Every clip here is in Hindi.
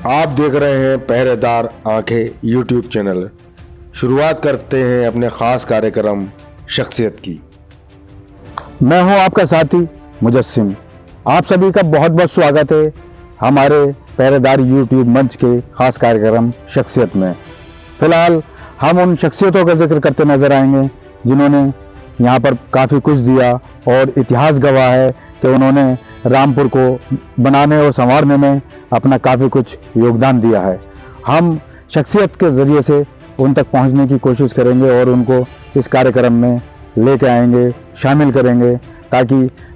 आप देख रहे हैं पहरेदार आंखें यूट्यूब चैनल। शुरुआत करते हैं अपने खास कार्यक्रम शख्सियत की। मैं हूं आपका साथी मुजस्सिम। आप सभी का बहुत बहुत स्वागत है हमारे पहरेदार यूट्यूब मंच के खास कार्यक्रम शख्सियत में। फिलहाल हम उन शख्सियतों का जिक्र करते नजर आएंगे जिन्होंने यहाँ पर काफ़ी कुछ दिया और इतिहास गवाह है कि उन्होंने रामपुर को बनाने और संवारने में अपना काफ़ी कुछ योगदान दिया है। हम शख्सियत के ज़रिए से उन तक पहुँचने की कोशिश करेंगे और उनको इस कार्यक्रम में लेके आएंगे, शामिल करेंगे, ताकि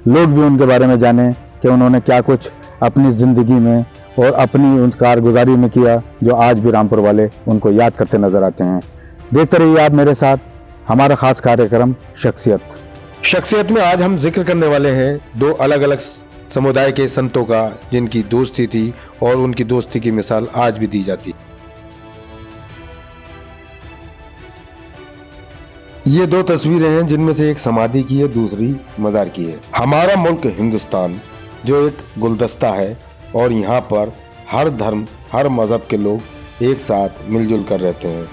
लोग भी उनके बारे में जानें कि उन्होंने क्या कुछ अपनी ज़िंदगी में और अपनी उन कारगुजारी में किया जो आज भी रामपुर वाले उनको याद करते नज़र आते हैं। देखते रहिए आप मेरे साथ हमारा खास कार्यक्रम शख्सियत में आज हम जिक्र करने वाले हैं दो अलग अलग समुदाय के संतों का जिनकी दोस्ती थी और उनकी दोस्ती की मिसाल आज भी दी जाती है। ये दो तस्वीरें हैं जिनमें से एक समाधि की है, दूसरी मजार की है। हमारा मुल्क हिंदुस्तान जो एक गुलदस्ता है और यहाँ पर हर धर्म हर मजहब के लोग एक साथ मिलजुल कर रहते हैं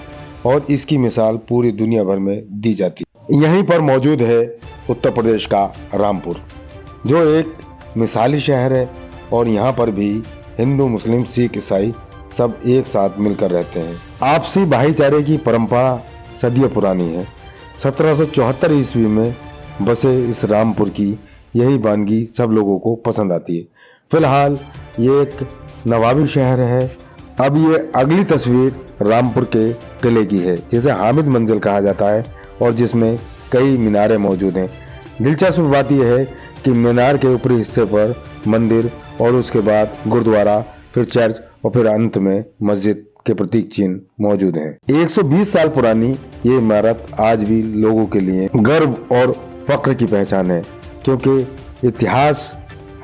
और इसकी मिसाल पूरी दुनिया भर में दी जाती है। यहीं पर मौजूद है उत्तर प्रदेश का रामपुर जो एक मिसाली शहर है और यहाँ पर भी हिंदू मुस्लिम सिख ईसाई सब एक साथ मिलकर रहते हैं। आपसी भाईचारे की परंपरा सदियों पुरानी है। 1774 ईस्वी में बसे इस रामपुर की यही वानगी सब लोगों को पसंद आती है। फिलहाल ये एक नवाबी शहर है। अब ये अगली तस्वीर रामपुर के किले की है जिसे हामिद मंजिल कहा जाता है और जिसमें कई मीनारें मौजूद हैं। दिलचस्प बात यह है कि मीनार के ऊपरी हिस्से पर मंदिर और उसके बाद गुरुद्वारा, फिर चर्च और फिर अंत में मस्जिद के प्रतीक चिन्ह मौजूद हैं। 120 साल पुरानी ये इमारत आज भी लोगों के लिए गर्व और फख्र की पहचान है, क्योंकि इतिहास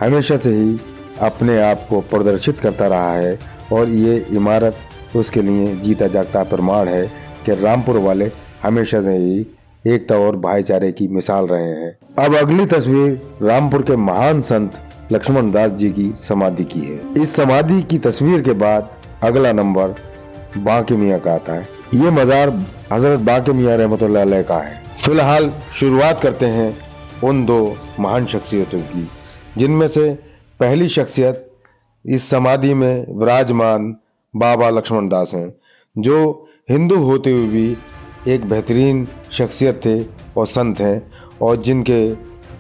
हमेशा से ही अपने आप को प्रदर्शित करता रहा है और ये इमारत उसके लिए जीता जागता प्रमाण है कि रामपुर वाले हमेशा से ही एकता और भाईचारे की मिसाल रहे हैं। अब अगली तस्वीर रामपुर के महान संत लक्ष्मण दास जी की समाधि की है। इस समाधि की तस्वीर के बाद अगला नंबर बांके मियाँ का आता है। ये मजार हजरत बांके मियाँ रहमतुल्लाह अलैह का है। फिलहाल शुरुआत करते हैं उन दो महान शख्सियतों की, जिनमें से पहली शख्सियत इस समाधि में विराजमान बाबा लक्ष्मण दास हैं, जो हिंदू होते हुए भी एक बेहतरीन शख्सियत थे और संत हैं, और जिनके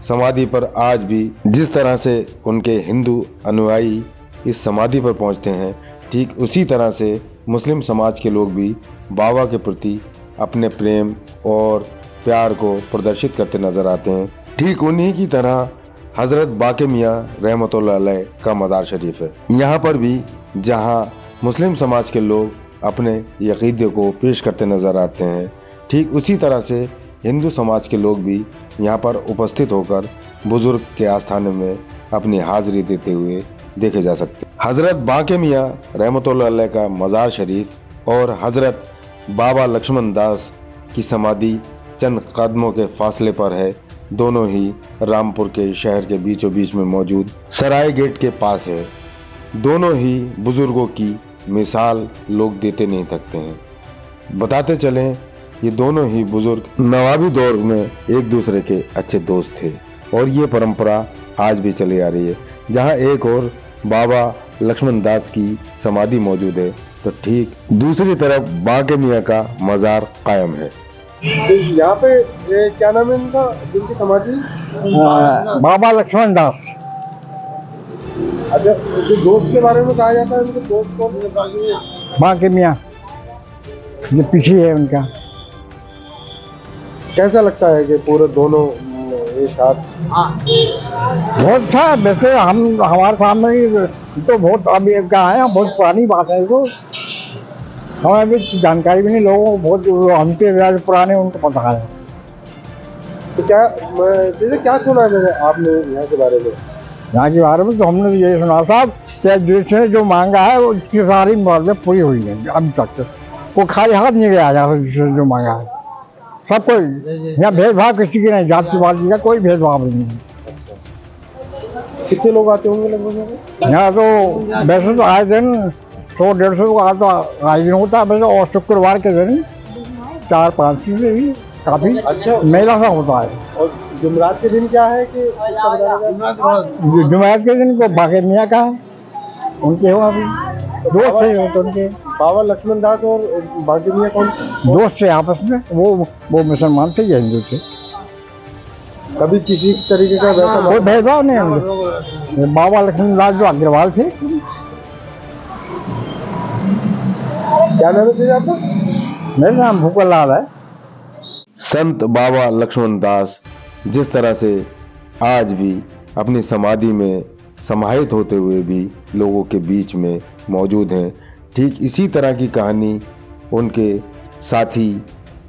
समाधि पर आज भी जिस तरह से उनके हिंदू अनुयायी इस समाधि पर पहुंचते हैं, ठीक उसी तरह से मुस्लिम समाज के लोग भी बाबा के प्रति अपने प्रेम और प्यार को प्रदर्शित करते नजर आते हैं। ठीक उन्हीं की तरह हजरत बांके मियाँ रहमतुल्लाह अलैह का मज़ार शरीफ है। यहाँ पर भी जहाँ मुस्लिम समाज के लोग अपने अक़ीदे को पेश करते नज़र आते हैं, ठीक उसी तरह से हिंदू समाज के लोग भी यहाँ पर उपस्थित होकर बुजुर्ग के आस्थान में अपनी हाजिरी देते हुए देखे जा सकते हैं। हजरत बांके मियाँ रहमतुल्लाह अलैह का मज़ार शरीफ और हजरत बाबा लक्ष्मण दास की समाधि चंद कदमों के फासले पर है। दोनों ही रामपुर के शहर के बीचों बीच में मौजूद सराय गेट के पास है। दोनों ही बुजुर्गों की मिसाल लोग देते नहीं थकते हैं। बताते चलें ये दोनों ही बुजुर्ग नवाबी दौर में एक दूसरे के अच्छे दोस्त थे और ये परंपरा आज भी चली आ रही है। जहाँ एक और बाबा लक्ष्मण दास की समाधि मौजूद है तो ठीक दूसरी तरफ बांके मियाँ का मज़ार कायम है। यहाँ पे क्या नाम है इनका, जिनकी समाधि? बाबा लक्ष्मण दास। अच्छा, जो दोस्त के बारे में कहा जाता है, उनके दोस्त कौन? बांके मियाँ जो पीछे है उनका। कैसा लगता है कि पूरे दोनों एक साथ? बहुत अच्छा। वैसे हम हमारे सामने तो बहुत अभी का है, बहुत पुरानी बात है। तो हमें अभी जानकारी भी नहीं, लोगों को बहुत हमसे ज़्यादा पुराने उनको पता है। तो क्या सुना है आपने यहाँ के बारे में? यहाँ के बारे में तो हमने ये सुना साहब कि जिसने जो मांगा है वो उसकी सारी मुरादें पूरी हुई है अभी तक। वो खाली हाथ नहीं गया जिसने जो मांगा है। सब कोई यहाँ भेदभाव किसी की नहीं, जाति वादी का कोई भेदभाव नहीं है। कितने लोग आते होंगे लगभग? यहाँ तो वैसे तो आए दिन 100-150 का तो आयोजन होता है वैसे, और शुक्रवार के दिन 4-5 चीजें भी काफी अच्छा। मेला सा होता है। और जुमरात के दिन क्या है कि इसका बताया जाए? जुमेरात के दिन को बाके मियाँ का है, उनके हो अभी दोस्त थे तो उनके बाबा लक्ष्मण दास और बाकी मियाँ कौन से? दोस्त थे आपस में, वो मुसलमान थे या हिंदू थे, कभी किसी तरीके का वैसा कोई भेदभाव नहीं है। बाबा लक्ष्मण दास जो अग्रवाल थे। क्या नाम है तेरा आपका? मेरा नाम भूपल लाल है। संत बाबा लक्ष्मण दास जिस तरह से आज भी अपनी समाधि में समाहित होते हुए भी लोगों के बीच में मौजूद हैं, ठीक इसी तरह की कहानी उनके साथी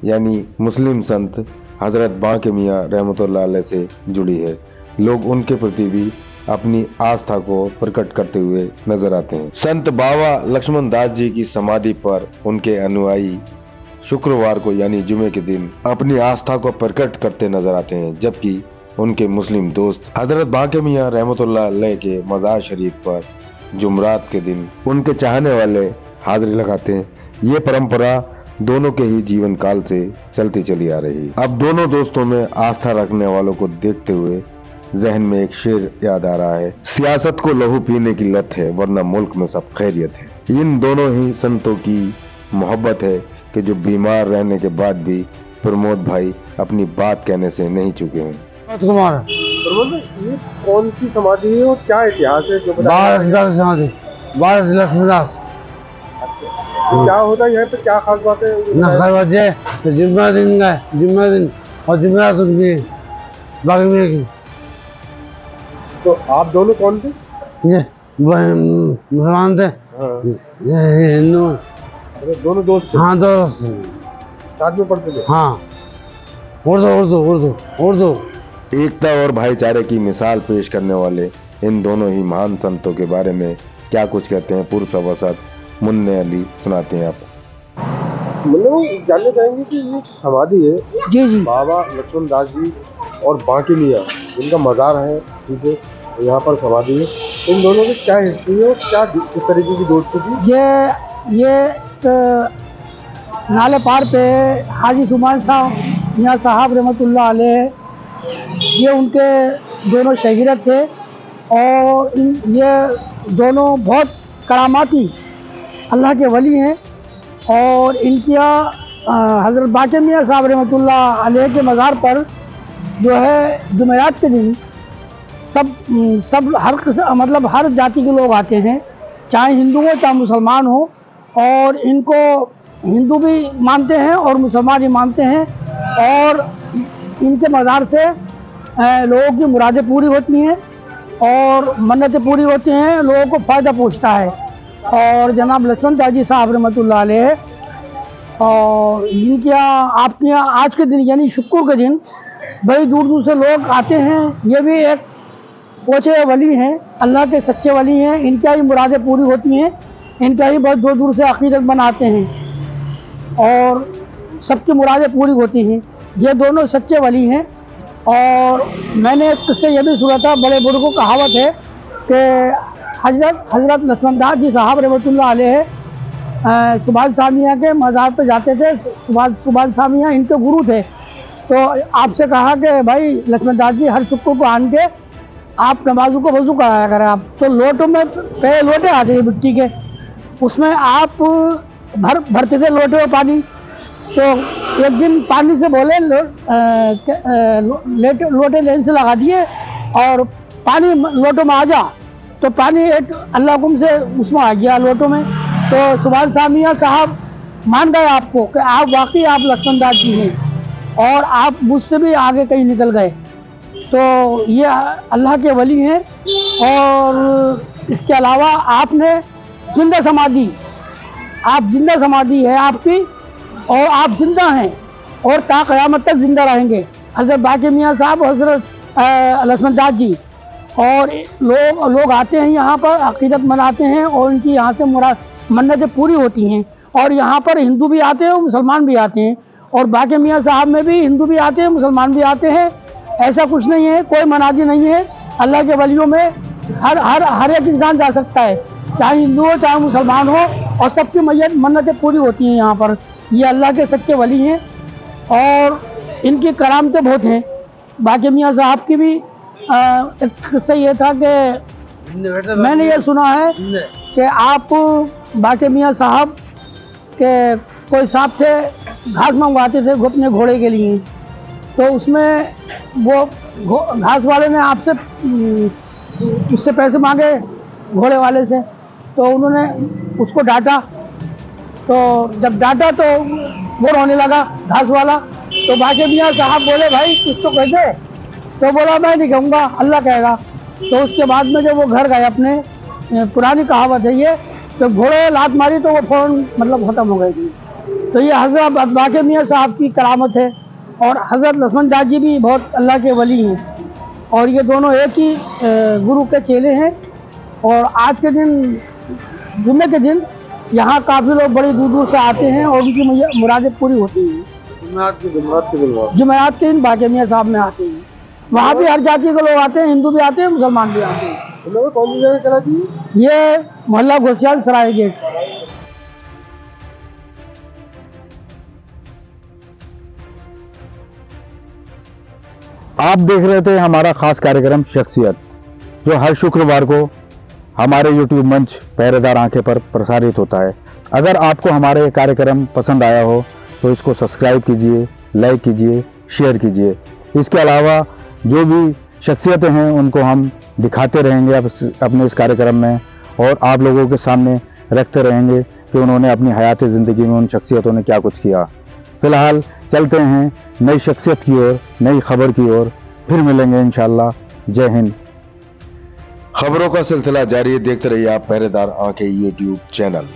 यानी मुस्लिम संत हजरत बांके मियाँ रहमतुल्लाह अलैह से जुड़ी है। लोग उनके प्रति भी अपनी आस्था को प्रकट करते हुए नजर आते हैं। संत बाबा लक्ष्मण दास जी की समाधि पर उनके अनुयायी शुक्रवार को यानी जुमे के दिन अपनी आस्था को प्रकट करते नजर आते हैं, जबकि उनके मुस्लिम दोस्त हजरत बांके मियाँ रहमतुल्लाह अलैह के मज़ार शरीफ पर जुमरात के दिन उनके चाहने वाले हाजिरी लगाते हैं। ये परंपरा दोनों के ही जीवन काल से चलती चली आ रही है। अब दोनों दोस्तों में आस्था रखने वालों को देखते हुए जहन में एक शेर याद आ रहा है, सियासत को लहू पीने की लत है वरना मुल्क में सब खैरियत है। इन दोनों ही संतों की मोहब्बत है कि जो बीमार रहने के बाद भी प्रमोद भाई अपनी बात कहने से नहीं चुके हैं। कुमार प्रमोद भाई, ये कौन सी समाधि है और क्या इतिहास है जो समाधि बारह लक्ष्मण दास। तो क्या होता है यहाँ पे, क्या खास बात है? जुम्मा दिन और जुम्मरात उनकी बाकी मियाँ की। तो आप दोनों कौन थे? ये मुसलमान थे, ये हिंदू। अरे दोनों दोस्त थे? हाँ दोस्त साथ में पढ़ते थे? हाँ, उर्दू। एकता और भाईचारे की मिसाल पेश करने वाले इन दोनों ही महान संतों के बारे में क्या कुछ कहते हैं पूर्व सभासद मुन्ने अली, सुनाते हैं आप। मतलब जानना चाहेंगे कि ये समाधि है जी बाबा लक्ष्मण दास जी और बांके मियाँ जिनका मज़ार है, ठीक है, यहाँ पर समाधि है, इन दोनों की क्या हिस्ट्री है और क्या किस तरीके की दोस्ती थी? ये नाले पार पे हाजी सुमान साहब मियाँ साहब रहमतुल्लाह अलैह, ये उनके दोनों शहीद थे और ये दोनों बहुत करामाती अल्लाह के वली हैं। और इनकी हज़रत बांके मियाँ साहब रहमतुल्लाह अलैह के मज़ार पर जो है जुमेरात के दिन सब हर मतलब हर जाति के लोग आते हैं, चाहे हिंदू हो चाहे मुसलमान हो, और इनको हिंदू भी मानते हैं और मुसलमान भी मानते हैं। और इनके मज़ार से लोगों की मुरादें पूरी होती हैं और मन्नतें पूरी होती हैं, लोगों को फ़ायदा पहुँचता है। और जनाब लक्ष्मण दास जी साहब रहमतुल्लाह अलैह और इनके यहाँ आपके यहाँ आज के दिन यानी शुक्र के दिन बड़ी दूर दूर से लोग आते हैं। ये भी एक पोचे वली हैं, अल्लाह के सच्चे वली हैं, इनका ही मुरादें पूरी होती हैं, इनका ही बहुत दूर दूर से अक़ीदत बनाते हैं और सबकी मुरादें पूरी होती हैं। ये दोनों सच्चे वली हैं। और मैंने एक किस्से ये भी सुना था, बड़े बुजुर्गों को कहावत है कि हजरत लक्ष्मण दास जी साहब रहमतुल्लाह अलैह सुभान सामिया के मज़ार पे जाते थे। सुभान सामिया इनके गुरु थे। तो आपसे कहा कि भाई लक्ष्मण दास जी हर शुक्र को आन के आप नमाजों को वज़ू कराया करें। आप तो लोटों में पहले लोटे आते थे मिट्टी के, उसमें आप भरते थे लोटे में पानी। तो एक दिन पानी से बोले लोटे लेन से लगा दिए और पानी लोटों में आ जा, तो पानी एक अल्लाह हुक्म से उसमें आ गया लोटों में। तो सुभान सामिया साहब मान गए आपको कि आप वाकई आप लक्ष्मण दास जी हैं और आप मुझसे भी आगे कहीं निकल गए। तो ये अल्लाह के वली हैं। और इसके अलावा आपने जिंदा समाधि, आप जिंदा समाधि है आपकी और आप जिंदा हैं और ता क़यामत तक जिंदा रहेंगे। हज़रत बांके मियाँ साहब, हज़रत लक्ष्मण दास जी, और लोग आते हैं यहाँ पर, अक़ीदत मनाते हैं और उनकी यहाँ से मन्नतें पूरी होती हैं। और यहाँ पर हिंदू भी आते हैं और मुसलमान भी आते हैं, और बांके मियाँ साहब में भी हिंदू भी आते हैं मुसलमान भी आते हैं। ऐसा कुछ नहीं है, कोई मनाजी नहीं है। अल्लाह के वलियों में हर एक इंसान जा सकता है, चाहे हिंदू हो चाहे मुसलमान हो। और सबकी मन्नतें पूरी होती हैं यहाँ पर। ये अल्लाह के सच्चे वली हैं और इनकी करामतें बहुत हैं। बाकी मियाँ साहब की भी एक किस्सा ये था कि मैंने ये सुना है कि आप बाकी मियाँ साहब के कोई साहब थे, घास मंगवाते थे अपने घोड़े के लिए, तो उसमें वो घास वाले ने आपसे उससे पैसे मांगे घोड़े वाले से, तो उन्होंने उसको डांटा। तो जब डांटा तो वो रोने लगा घास वाला। तो बाकी मियाँ साहब बोले भाई कुछ तो कह दे, तो बोला मैं नहीं कहूँगा, अल्लाह कहेगा। तो उसके बाद में जब वो घर गए अपने, पुरानी कहावत है ये, तो घोड़े लात मारी तो वो फौरन मतलब ख़त्म हो गई थी। तो ये हज़रत बाकी मियाँ साहब की करामत है। और हज़रत लक्ष्मण दास जी भी बहुत अल्लाह के वली हैं और ये दोनों एक ही गुरु के चेले हैं। और आज के दिन, जुम्मे के दिन, यहाँ काफ़ी लोग बड़ी दूर दूर से आते हैं और उनकी मुरादें पूरी होती हैं। जुमेरात के दिन बाकी मियाँ साहब में आते हैं। वहाँ भी हर जाति के लोग आते हैं, हिंदू भी आते हैं, मुसलमान भी आते हैं। कौन सी जगह चला जी? ये मोहल्ला घोसियाल सराय गेट। आप देख रहे थे हमारा खास कार्यक्रम शख्सियत, जो हर शुक्रवार को हमारे YouTube मंच पहरेदार आंखें पर प्रसारित होता है। अगर आपको हमारे ये कार्यक्रम पसंद आया हो तो इसको सब्सक्राइब कीजिए, लाइक कीजिए, शेयर कीजिए। इसके अलावा जो भी शख्सियतें हैं उनको हम दिखाते रहेंगे अपने इस कार्यक्रम में और आप लोगों के सामने रखते रहेंगे कि उन्होंने अपनी हयात ज़िंदगी में उन शख्सियतों ने क्या कुछ किया। फ़िलहाल चलते हैं नई शख्सियत की ओर, नई खबर की ओर। फिर मिलेंगे इंशाअल्लाह। जय हिंद। खबरों का सिलसिला जारी है, देखते रहिए आप पहरेदार आंखें YouTube चैनल।